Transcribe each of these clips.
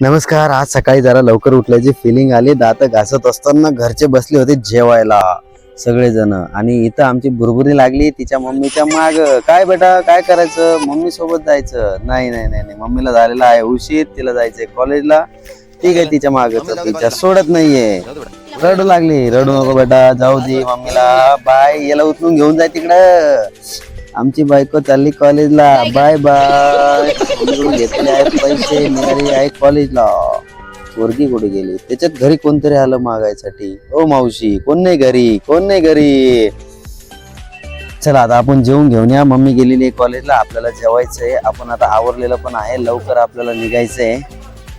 नमस्कार. आज सकाळी जरा लवकर उठल्याची फिलिंग आली. दात घासत असताना घरचे बसले होते जेवायला सगळेजण, आणि इथं आमची बुरबुरी लागली तिच्या मम्मीच्या माग. काय बेटा काय करायचं, मम्मी सोबत जायचं? नाही नाही नाही नाही, मम्मीला झालेला आहे उशीर, तिला जायचंय कॉलेजला. ठीक आहे, तिच्या माग तिच्या सोडत नाहीये. रडू लागली. रडू नको बेटा, जाऊ दे मम्मीला. बाय, याला उचलून घेऊन जाय तिकडं. आमची बायको चालली कॉलेजला. Bye bye. घेतले आहेत पैसे, निघाले आहे कॉलेजला. पोरगी कुठे गेली? त्याच्यात घरी कोणतरी आलं मागायसाठी. ओ मावशी, कोण नाही घरी, कोण नाही घरी. चला आता आपण जेवून घेऊन या. मम्मी गेलेली आहे कॉलेजला, आपल्याला जेवायचंय. आपण आता आवरलेलं पण आहे, लवकर आपल्याला निघायचंय.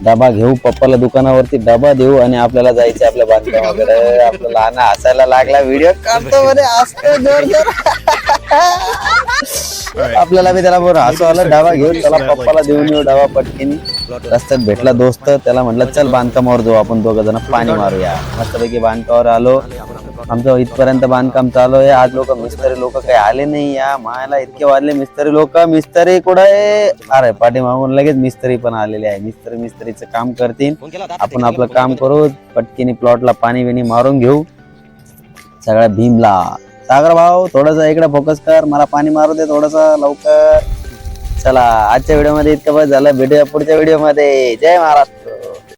डबा घेऊ, पप्पाला दुकानावरती डबा देऊ आणि आपल्याला जायचं आपल्या बांधकामाकडे. आपला लहान हसायला लागला, व्हिडिओ काढतो मध्ये असतो जोरदार. आपल्याला बी त्याला बरं हसू आलं. डबा घेऊन त्याला पप्पाला देऊन येऊ डबा पटकीनी. रस्त्यात भेटला दोस्त, त्याला म्हटलं चल बांधकामावर जाऊ आपण दोघं जण, पाणी मारूया. मस्तपैकी बांधकामावर आलो. आमचं इथपर्यंत बांधकाम चालू आहे. आज लोक मिस्त्री लोक काही आले नाही. या मायाला इतके वाजले मिस्त्री लोक. मिस्त्री कुठं आहे? अरे पाठीमागून लगेच मिस्त्री पण आलेले आहे. मिस्त्रीचं काम करतील, आपण आपलं काम करू. पटकीनी प्लॉटला पाणी बिणी मारून घेऊ सगळ्या भीमला. सागर भाऊ थोडस इकडे फोकस कर, मला पाणी मारू दे थोडस लवकर. चला आजच्या व्हिडिओ मध्ये इतकं बस झालं. भेटूया पुढच्या व्हिडिओ मध्ये. जय महाराष्ट्र.